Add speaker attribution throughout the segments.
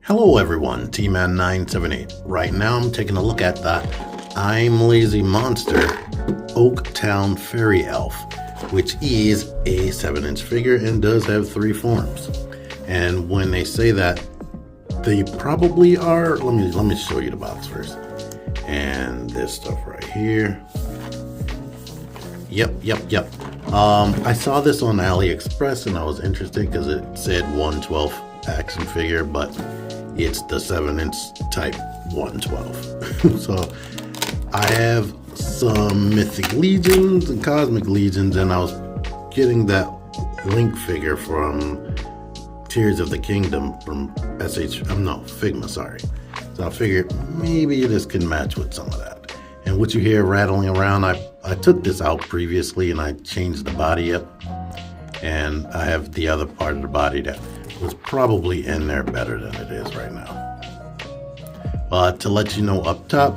Speaker 1: Hello everyone, T-Man978. Right now I'm taking a look at the I'm Lazy Monster Oaktown Fairy Elf, which is a 7-inch figure and does have 3 forms. And when they say that, they probably are, let me show you the box first. And this stuff right here. Yep. I saw this on AliExpress and I was interested because it said 1/12 action figure, but it's the 7-inch type 1/12. So I have some Mythic Legions and Cosmic Legions, and I was getting that Link figure from Tears of the Kingdom from Figma, sorry. So I figured maybe this can match with some of that. And what you hear rattling around, I took this out previously and I changed the body up. And I have the other part of the body that was probably in there better than it is right now. To let you know up top,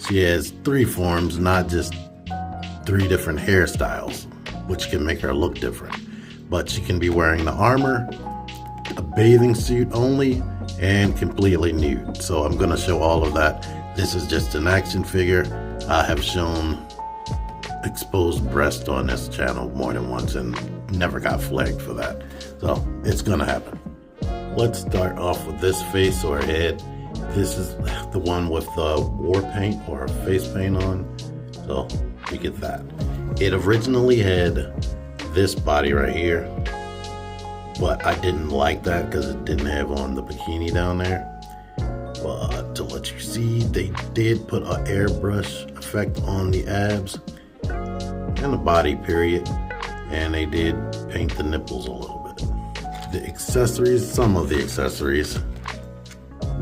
Speaker 1: she has 3 forms, not just 3 different hairstyles, which can make her look different. But she can be wearing the armor, a bathing suit only, and completely nude. So I'm going to show all of that. This is just an action figure. I have shown exposed breast on this channel more than once and never got flagged for that. So it's going to happen. Let's start off with this face or head. This is the one with the war paint or face paint on. So you get that. It originally had this body right here, but I didn't like that because it didn't have on the bikini down there. But to let you see, they did put an airbrush effect on the abs and the body period, and they did paint the nipples a little bit. The accessories, some of the accessories,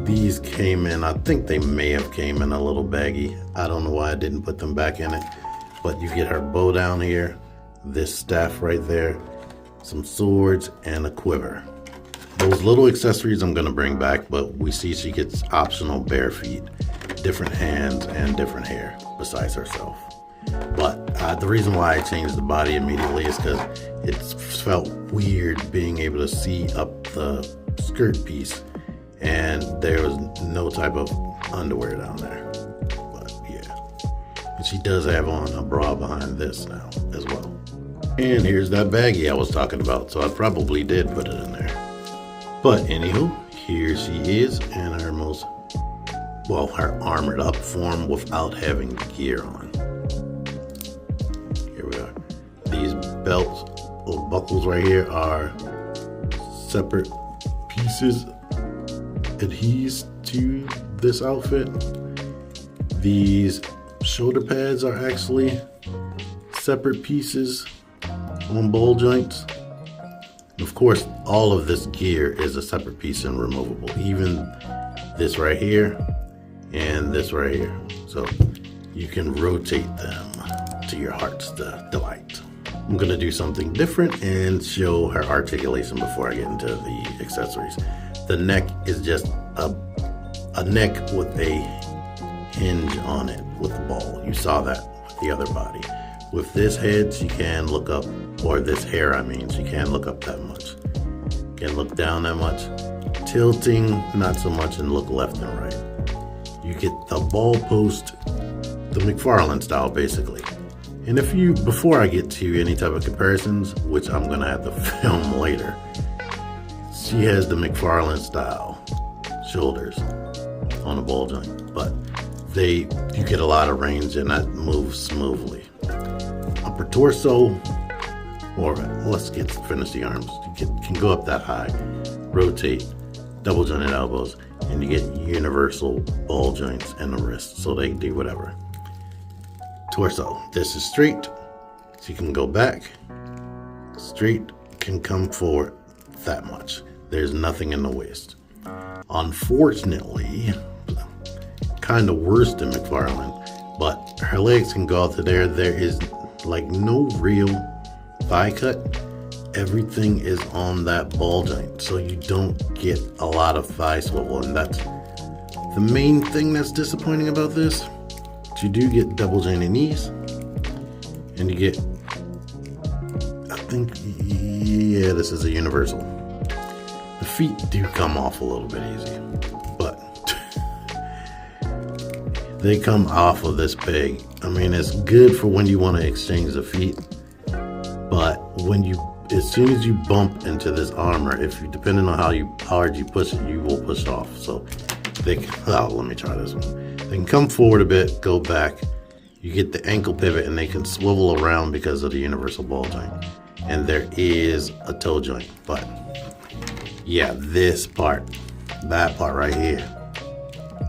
Speaker 1: these came in, I think they may have came in a little baggy. I don't know why I didn't put them back in it, but you get her bow down here, this staff right there, some swords, and a quiver. Those little accessories I'm gonna bring back, but we see she gets optional bare feet, different hands, and different hair besides herself. But the reason why I changed the body immediately is because it felt weird being able to see up the skirt piece, and there was no type of underwear down there. But yeah, and she does have on a bra behind this now as well. And here's that baggie I was talking about, so I probably did put it in there. But anywho, here she is in her her armored up form without having the gear on. Here we are. These belts or buckles right here are separate pieces adhesed to this outfit. These shoulder pads are actually separate pieces on ball joints. Of course, all of this gear is a separate piece and removable. Even this right here and this right here. So you can rotate them to your heart's delight. I'm gonna do something different and show her articulation before I get into the accessories. The neck is just a neck with a hinge on it with the ball. You saw that with the other body. With this head, she can look up, or this hair, she can't look up that much. Can't look down that much. Tilting, not so much, and look left and right. You get the ball post, the McFarlane style, basically. And before I get to any type of comparisons, which I'm gonna have to film later, she has the McFarlane style shoulders on a ball joint, but you get a lot of range and that moves smoothly. Upper torso, or let's finish the arms. You can go up that high, rotate, double jointed elbows, and you get universal ball joints in the wrist, so they do whatever. Torso, this is straight, so you can go back, straight, can come forward that much. There's nothing in the waist. Unfortunately, kind of worse than McFarlane, but her legs can go out to there. There is like no real thigh cut. Everything is on that ball joint, so you don't get a lot of thigh swivel, and that's the main thing that's disappointing about this. But you do get double jointed knees, and you get, this is a universal. The feet do come off a little bit easy. they come off of this peg. I mean, it's good for when you want to exchange the feet, but as soon as you bump into this armor, depending on how hard you push it, you will push off. So let me try this one. They can come forward a bit, go back. You get the ankle pivot, and they can swivel around because of the universal ball joint. And there is a toe joint, but yeah, that part right here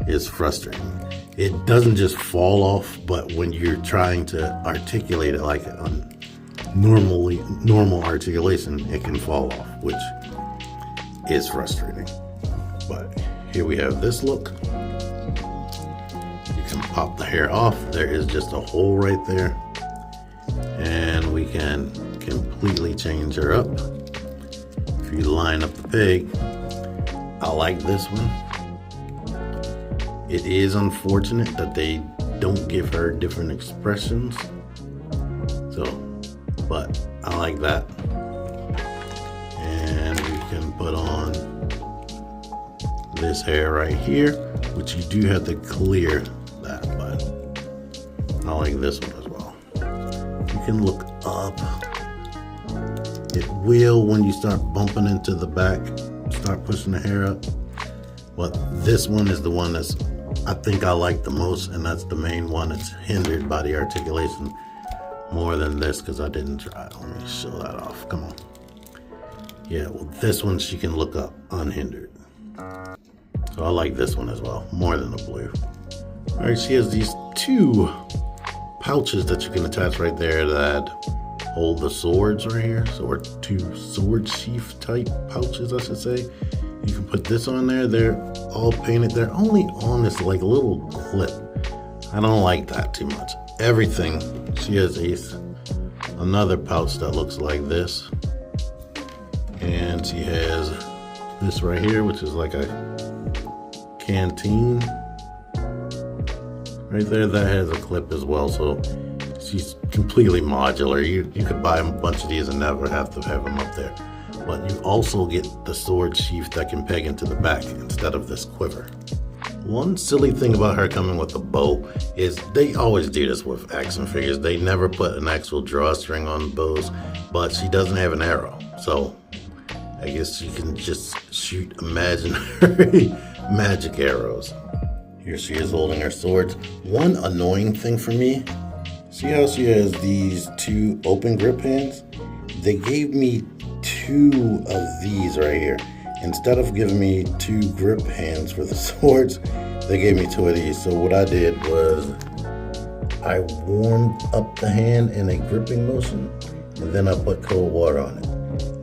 Speaker 1: is frustrating. It doesn't just fall off, but when you're trying to articulate it like on normal articulation, it can fall off, which is frustrating. But here we have this look. You can pop the hair off. There is just a hole right there, and we can completely change her up. If you line up the peg, I like this one. It is unfortunate that they don't give her different expressions. But I like that. And we can put on this hair right here, which you do have to clear that, but I like this one as well. You can look up. It will, when you start bumping into the back, start pushing the hair up. But this one is the one I think I like the most, and that's the main one that's hindered by the articulation more than this, because I didn't try it. Let me show that off. Come on. Yeah, well, this one she can look up unhindered. So I like this one as well, more than the blue. All right, she has these two pouches that you can attach right there that hold the swords right here. So we're two sword sheath type pouches, I should say. You can put this on there. They're all painted. They're only on this like little clip. I don't like that too much. Everything. She has another pouch that looks like this. And she has this right here, which is like a canteen. Right there, that has a clip as well. So she's completely modular. You could buy a bunch of these and never have to have them up there. But you also get the sword sheath that can peg into the back instead of this quiver. One silly thing about her coming with a bow is they always do this with action figures. They never put an actual drawstring on bows, but she doesn't have an arrow. So I guess she can just shoot imaginary magic arrows. Here she is holding her swords. One annoying thing for me, see how she has these two open grip hands? They gave me two of these right here. Instead of giving me two grip hands for the swords, they gave me two of these. So what I did was I warmed up the hand in a gripping motion, and then I put cold water on it.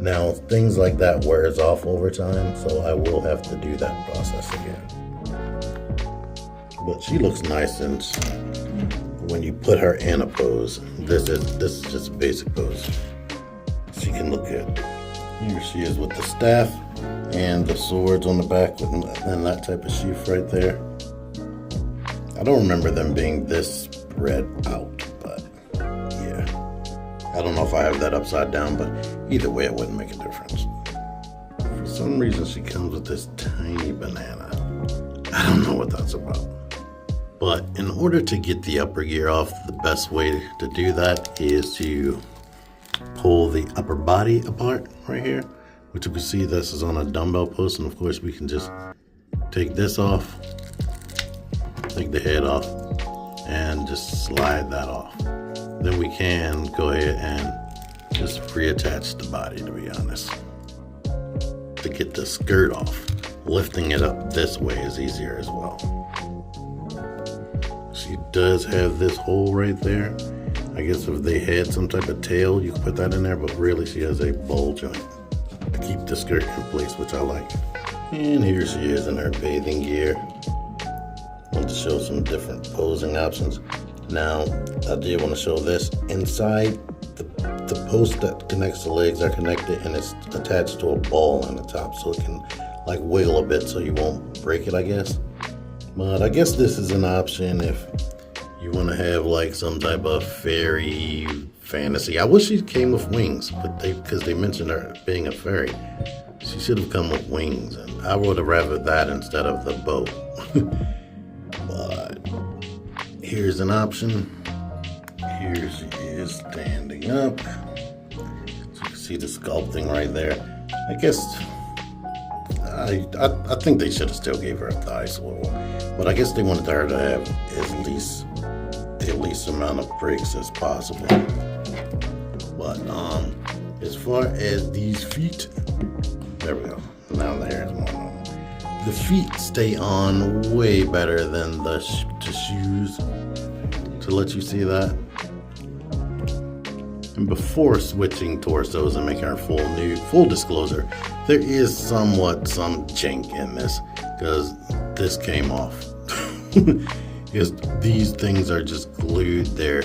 Speaker 1: Now things like that wears off over time, so I will have to do that process again. But she looks nice, and when you put her in a pose, this is just a basic pose. She can look good. Here she is with the staff and the swords on the back and that type of sheath right there. I don't remember them being this spread out, but yeah. I don't know if I have that upside down, but either way it wouldn't make a difference. For some reason she comes with this tiny banana. I don't know what that's about. But in order to get the upper gear off, the best way to do that is to pull the upper body apart right here, which you can see this is on a dumbbell post, and of course we can just take this off, take the head off, and just slide that off. Then we can go ahead and just reattach the body, to be honest. To get the skirt off, lifting it up this way is easier as well. She does have this hole right there. I guess if they had some type of tail, you could put that in there, but really she has a bowl joint to keep the skirt in place, which I like. And here she is in her bathing gear. I want to show some different posing options. Now, I did want to show this. Inside, the post that connects the legs are connected, and it's attached to a ball on the top, so it can like wiggle a bit so you won't break it, I guess. But I guess this is an option if you want to have like some type of fairy fantasy. I wish she came with wings, but because they mentioned her being a fairy, she should have come with wings, and I would have rather that instead of the bow. But Here's an option. Here she is standing up. So you can see the sculpting right there. I guess I think they should have still gave her a thigh swivel, but I guess they wanted her to have the least amount of breaks as possible. But as far as these feet, there we go. Now the hair is more normal. The feet stay on way better than the shoes, to let you see that. And before switching torsos and making her full disclosure, there is somewhat some jank in this, because this came off. Because these things are just glued there.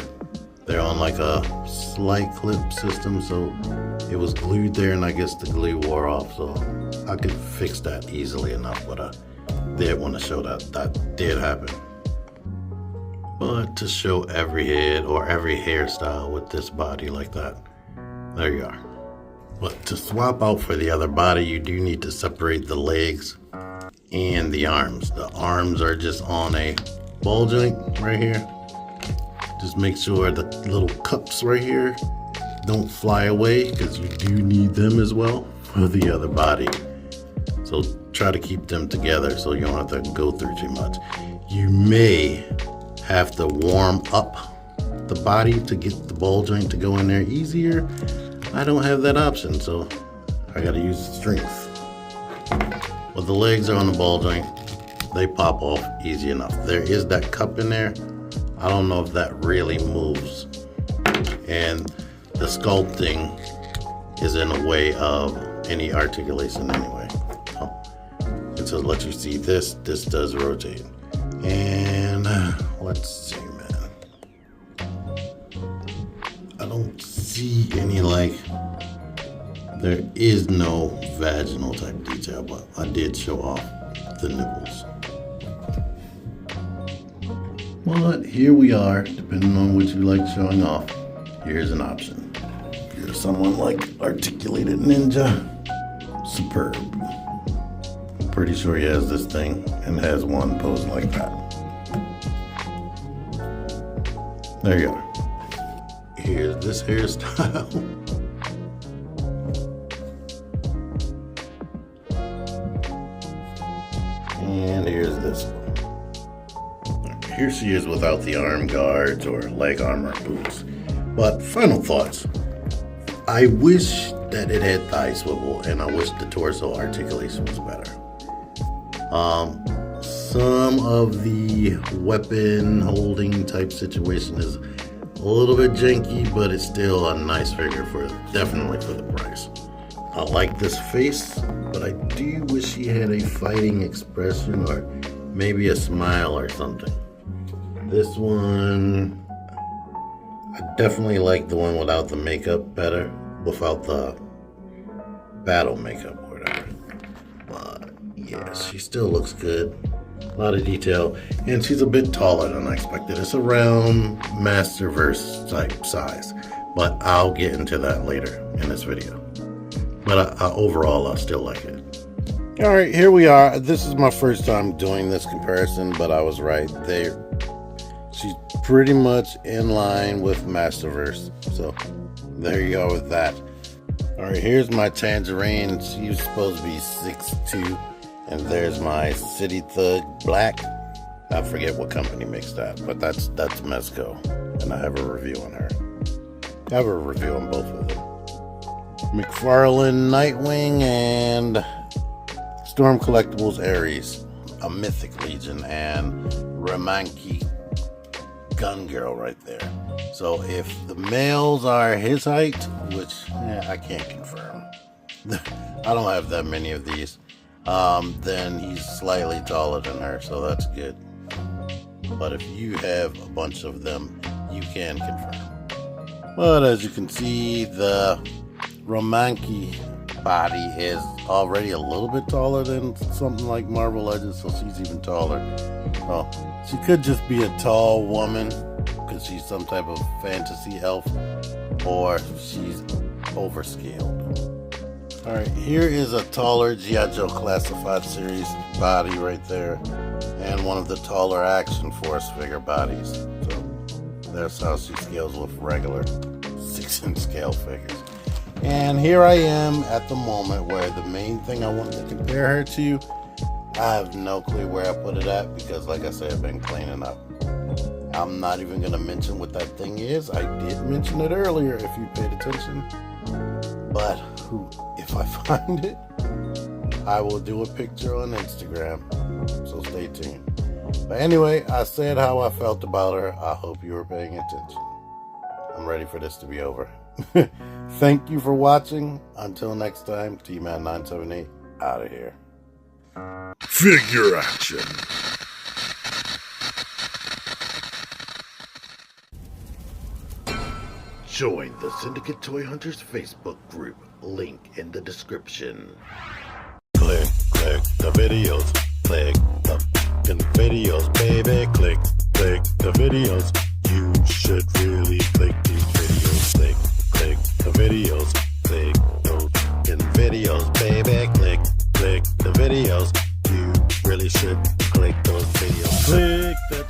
Speaker 1: They're on like a slight clip system, so it was glued there, and I guess the glue wore off, so I could fix that easily enough, but I did want to show that did happen. But to show every head or every hairstyle with this body like that, there you are. But to swap out for the other body, you do need to separate the legs and the arms. The arms are just on a ball joint right here. Just make sure the little cups right here don't fly away, because you do need them as well for the other body. So try to keep them together so you don't have to go through too much. You may have to warm up the body to get the ball joint to go in there easier. I don't have that option, so I gotta use strength. But the legs are on the ball joint. They pop off easy enough. There is that cup in there. I don't know if that really moves. And the sculpting is in the way of any articulation anyway. And to let you see this does rotate. And let's see, man. I don't see any, like, there is no vaginal type detail, but I did show off the nipples. But here we are, depending on what you like showing off. Here's an option. If you're someone like Articulated Ninja, superb. I'm pretty sure he has this thing and has one pose like that. There you are. Here's this hairstyle. And here's this one. Here she is without the arm guards or leg armor boots. But final thoughts. I wish that it had thigh swivel, and I wish the torso articulation was better. Some of the weapon holding type situation is a little bit janky, but it's still a nice figure definitely for the price. I like this face, but I do wish she had a fighting expression or maybe a smile or something. This one, I definitely like the one without the makeup better, without the battle makeup or whatever. But yeah, she still looks good. A lot of detail, and she's a bit taller than I expected. It's around Masterverse type size, but I'll get into that later in this video. But overall, I still like it. All right, here we are. This is my first time doing this comparison, but I was right there. She's pretty much in line with Masterverse. So there you go with that. All right, here's my Tangerine. She's supposed to be 6'2", and there's my City Thug Black. I forget what company makes that, but that's Mezco, and I have a review on her. I have a review on both of them. McFarlane Nightwing and Storm Collectibles Ares, a Mythic Legion, and Ramanki Gun Girl right there. So if the males are his height, which I can't confirm, I don't have that many of these, then he's slightly taller than her, so that's good. But if you have a bunch of them, you can confirm. But as you can see, the Ramanki body is already a little bit taller than something like Marvel Legends, so she's even taller. Well, she could just be a tall woman because she's some type of fantasy elf, or she's overscaled. Alright, here is a taller G.I. Joe Classified Series body right there, and one of the taller Action Force figure bodies. So that's how she scales with regular 6-inch scale figures. And here I am at the moment where the main thing I wanted to compare her to, I have no clue where I put it at because, like I said, I've been cleaning up. I'm not even going to mention what that thing is. I did mention it earlier if you paid attention. But if I find it, I will do a picture on Instagram. So stay tuned. But anyway, I said how I felt about her. I hope you were paying attention. I'm ready for this to be over. Thank you for watching. Until next time, T-Man978 out of here.
Speaker 2: Figure action.
Speaker 1: Join the Syndicate Toy Hunters Facebook group. Link in the description. Click the videos. Click the videos, baby. Click the videos. You should really click these videos. Click the videos. Click those videos, baby. Click the videos. You really should click those videos. Click the